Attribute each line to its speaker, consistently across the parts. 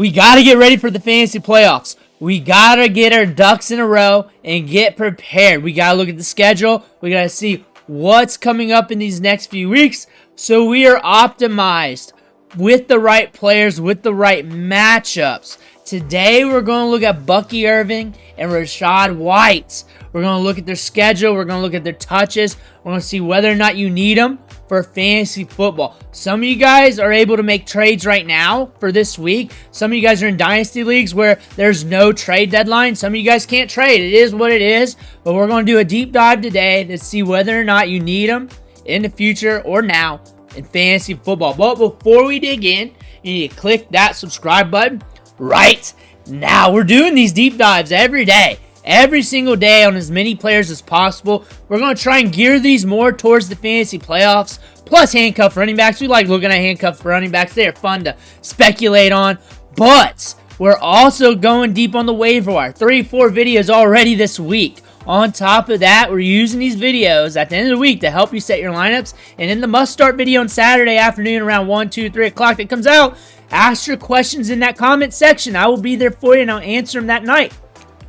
Speaker 1: We got to get ready for the fantasy playoffs. We got to get our ducks in a row and get prepared. We got to look at the schedule. We got to see what's coming up in these next few weeks so we are optimized with the right players, with the right matchups. Today, we're going to look at Bucky Irving and Rachaad White. We're going to look at their schedule. We're going to look at their touches. We're going to see whether or not you need them for fantasy football. Some of you guys are able to make trades right now for this week. Some of you guys are in dynasty leagues where there's no trade deadline. Some of you guys can't trade. It is what it is. But we're going to do a deep dive today to see whether or not you need them in the future or now in fantasy football. But before we dig in, you need to click that subscribe button right now. We're doing these deep dives every day. Every single day on as many players as possible. We're going to try and gear these more towards the fantasy playoffs. Plus handcuff running backs. We like looking at handcuff running backs. They are fun to speculate on. But we're also going deep on the waiver wire. 3-4 videos already this week. On top of that, we're using these videos at the end of the week to help you set your lineups. And in the must-start video on Saturday afternoon around 1, 2, 3 o'clock that comes out, ask your questions in that comment section. I will be there for you and I'll answer them that night.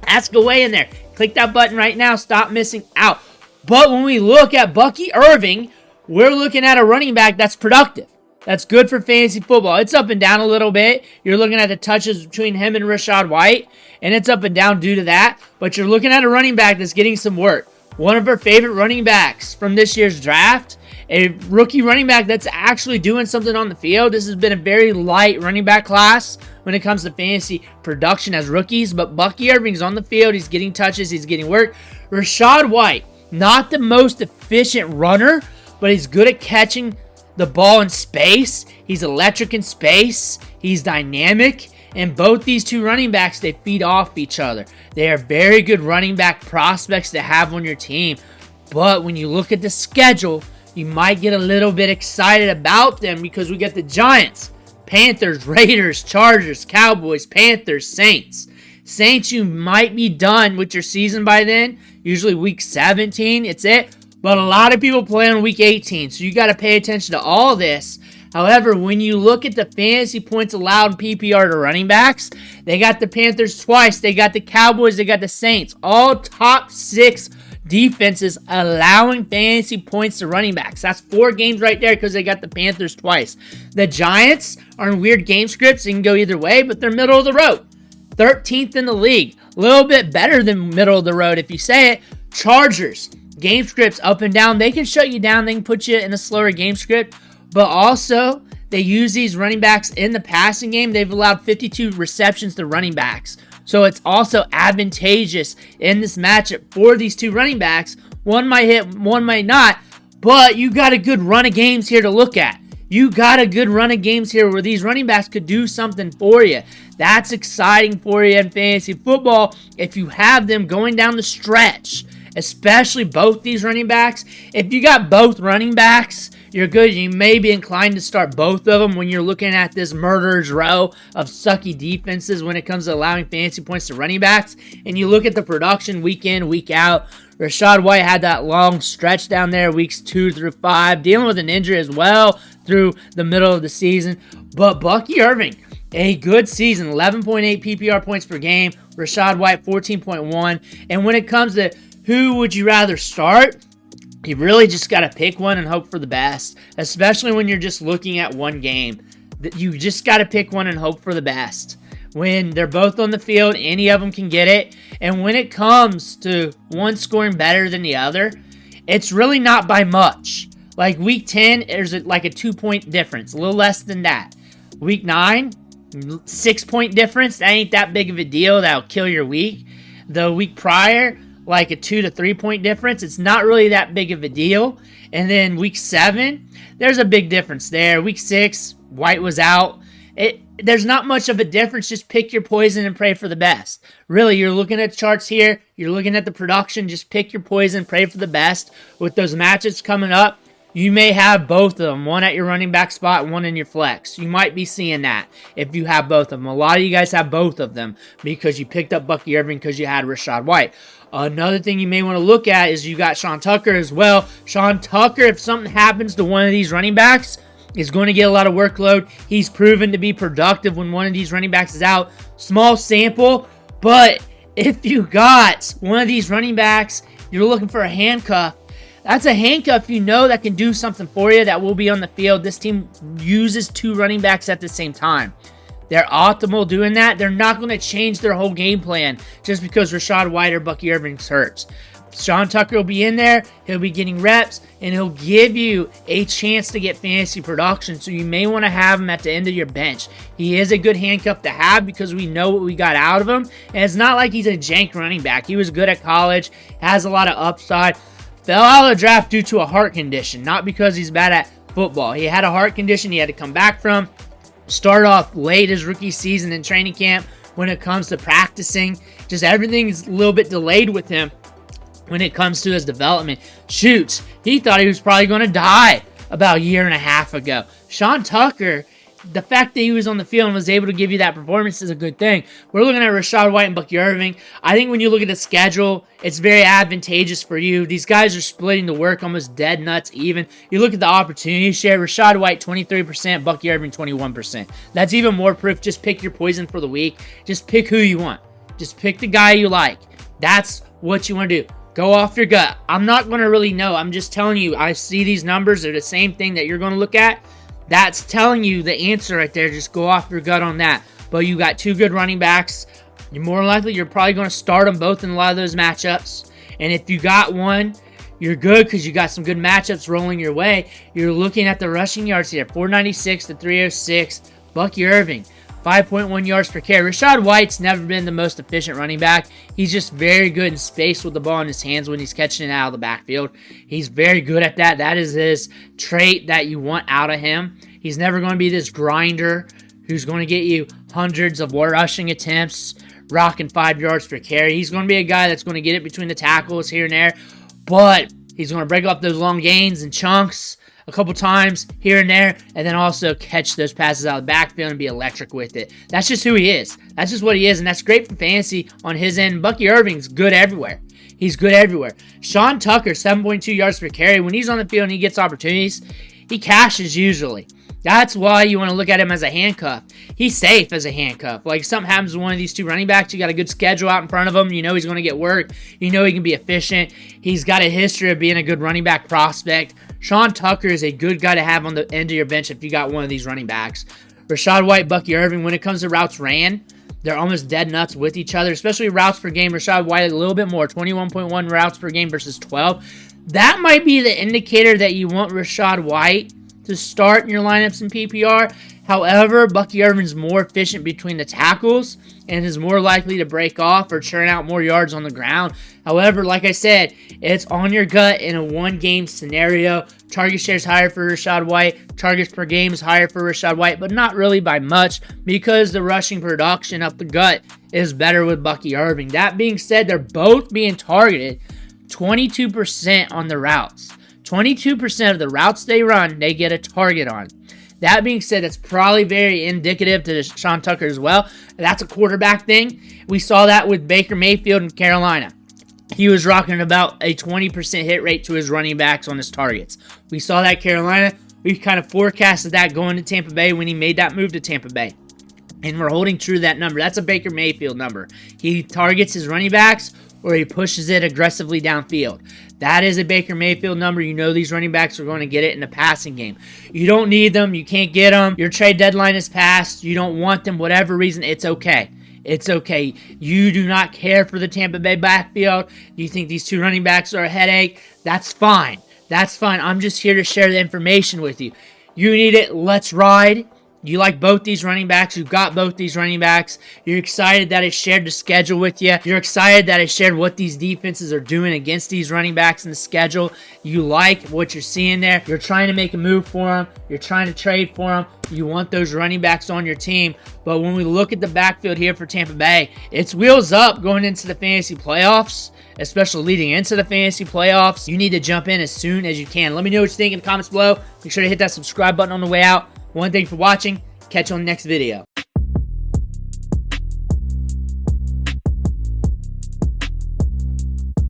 Speaker 1: Ask away in there. Click that button right now. Stop missing out. But when we look at Bucky Irving, we're looking at a running back that's productive. That's good for fantasy football. It's up and down a little bit. You're looking at the touches between him and Rachaad White, and it's up and down due to that. But you're looking at a running back that's getting some work. One of our favorite running backs from this year's draft. A rookie running back that's actually doing something on the field. This has been a very light running back class when it comes to fantasy production as rookies. But Bucky Irving's on the field. He's getting touches. He's getting work. Rachaad White, not the most efficient runner, but he's good at catching the ball in space. He's electric in space. He's dynamic. And both these two running backs, they feed off each other. They are very good running back prospects to have on your team. But when you look at the schedule, you might get a little bit excited about them because we got the Giants, Panthers, Raiders, Chargers, Cowboys, Panthers, Saints. Saints, you might be done with your season by then. Usually week 17, it's it. But a lot of people play on week 18, so you got to pay attention to all this. However, when you look at the fantasy points allowed in PPR to running backs, they got the Panthers twice, they got the Cowboys, they got the Saints. All top 6 defenses allowing fantasy points to running backs. That's 4 games right there because they got the Panthers twice. The Giants are in weird game scripts. It can go either way, but they're middle of the road. 13th in the league. A little bit better than middle of the road if you say it. Chargers. Game scripts up and down. They can shut you down. They can put you in a slower game script. But also, they use these running backs in the passing game. They've allowed 52 receptions to running backs. So it's also advantageous in this matchup for these two running backs. One might hit, one might not. But you got a good run of games here to look at. You got a good run of games here where these running backs could do something for you. That's exciting for you in fantasy football if you have them going down the stretch. Especially both these running backs. If you got both running backs, you're good. You may be inclined to start both of them when you're looking at this murderer's row of sucky defenses when it comes to allowing fantasy points to running backs. And you look at the production week in, week out. Rachaad White had that long stretch down there, weeks 2 through 5, dealing with an injury as well through the middle of the season. But Bucky Irving, a good season, 11.8 PPR points per game. Rachaad White, 14.1. And when it comes to who would you rather start? You really just got to pick one and hope for the best, especially when you're just looking at one game. You just got to pick one and hope for the best. When they're both on the field, any of them can get it. And when it comes to one scoring better than the other, it's really not by much. Like week 10, there's like a 2-point difference, a little less than that. Week 9, 6-point difference. That ain't that big of a deal. That'll kill your week. The week prior, like a 2 to 3 point difference. It's not really that big of a deal. And then week 7, there's a big difference there. Week 6, White was out. There's not much of a difference. Just pick your poison and pray for the best. Really, you're looking at charts here. You're looking at the production. Just pick your poison, pray for the best. With those matches coming up, you may have both of them. One at your running back spot and one in your flex. You might be seeing that if you have both of them. A lot of you guys have both of them because you picked up Bucky Irving because you had Rachaad White. Another thing you may want to look at is you got Sean Tucker as well. Sean Tucker, if something happens to one of these running backs, is going to get a lot of workload. He's proven to be productive when one of these running backs is out. Small sample, but if you got one of these running backs, you're looking for a handcuff. That's a handcuff you know that can do something for you, that will be on the field. This team uses 2 running backs at the same time. They're optimal doing that. They're not going to change their whole game plan just because Rachaad White or Bucky Irving's hurts. Sean Tucker will be in there. He'll be getting reps, and he'll give you a chance to get fantasy production. So you may want to have him at the end of your bench. He is a good handcuff to have because we know what we got out of him. And it's not like he's a jank running back. He was good at college, has a lot of upside. Fell out of the draft due to a heart condition, not because he's bad at football. He had a heart condition he had to come back from. Start off late his rookie season in training camp when it comes to practicing. Just everything's a little bit delayed with him when it comes to his development. Shoots, he thought he was probably going to die about a year and a half ago. Sean Tucker, the fact that he was on the field and was able to give you that performance is a good thing. We're looking at Rachaad White and Bucky Irving. I think when you look at the schedule, it's very advantageous for you. These guys are splitting the work almost dead nuts even. You look at the opportunity share, Rachaad White 23%, Bucky Irving 21%. That's even more proof. Just pick your poison for the week. Just pick who you want. Just pick the guy you like. That's what you want to do. Go off your gut. I'm not going to really know. I'm just telling you, I see these numbers. They're the same thing that you're going to look at. That's telling you the answer right there. Just go off your gut on that. But you got 2 good running backs. You're more likely you're probably going to start them both in a lot of those matchups. And if you got one, you're good because you got some good matchups rolling your way. You're looking at the rushing yards here. 496 to 306. Bucky Irving, 5.1 yards per carry. Rachaad White's never been the most efficient running back. He's just very good in space with the ball in his hands when he's catching it out of the backfield. He's very good at that. That is his trait that you want out of him. He's never going to be this grinder who's going to get you hundreds of rushing attempts, rocking 5 yards per carry. He's going to be a guy that's going to get it between the tackles here and there, but he's going to break up those long gains and chunks a couple times here and there, and then also catch those passes out of the backfield and be electric with it. That's just who he is. That's just what he is, and that's great for fantasy on his end. Bucky Irving's good everywhere. He's good everywhere. Sean Tucker, 7.2 yards per carry. When he's on the field and he gets opportunities, he cashes usually. That's why you want to look at him as a handcuff. He's safe as a handcuff. Like, something happens with one of these 2 running backs, you got a good schedule out in front of him. You know he's going to get work. You know he can be efficient. He's got a history of being a good running back prospect. Sean Tucker is a good guy to have on the end of your bench if you got one of these running backs. Rachaad White, Bucky Irving, when it comes to routes ran, they're almost dead nuts with each other, especially routes per game. Rachaad White a little bit more, 21.1 routes per game versus 12. That might be the indicator that you want Rachaad White to start in your lineups in PPR. However, Bucky Irving's more efficient between the tackles and is more likely to break off or churn out more yards on the ground. However, like I said, it's on your gut in a 1-game scenario. Target share is higher for Rachaad White. Targets per game is higher for Rachaad White, but not really by much because the rushing production up the gut is better with Bucky Irving. That being said, they're both being targeted 22% on the routes. 22% of the routes they run, they get a target on. That being said, that's probably very indicative to Sean Tucker as well. That's a quarterback thing. We saw that with Baker Mayfield in Carolina. He was rocking about a 20% hit rate to his running backs on his targets. We saw that Carolina. We kind of forecasted that going to Tampa Bay when he made that move to Tampa Bay. And we're holding true to that number. That's a Baker Mayfield number. He targets his running backs or he pushes it aggressively downfield. That is a Baker Mayfield number. You know these running backs are going to get it in the passing game. You don't need them. You can't get them. Your trade deadline is passed. You don't want them. Whatever reason, it's okay. It's okay. You do not care for the Tampa Bay backfield. You think these 2 running backs are a headache. That's fine. That's fine. I'm just here to share the information with you. You need it. Let's ride. You like both these running backs. You've got both these running backs. You're excited that I shared the schedule with you. You're excited that I shared what these defenses are doing against these running backs in the schedule. You like what you're seeing there. You're trying to make a move for them. You're trying to trade for them. You want those running backs on your team. But when we look at the backfield here for Tampa Bay, it's wheels up going into the fantasy playoffs, especially leading into the fantasy playoffs. You need to jump in as soon as you can. Let me know what you think in the comments below. Make sure to hit that subscribe button on the way out. Thank you for watching. Catch you on the next video.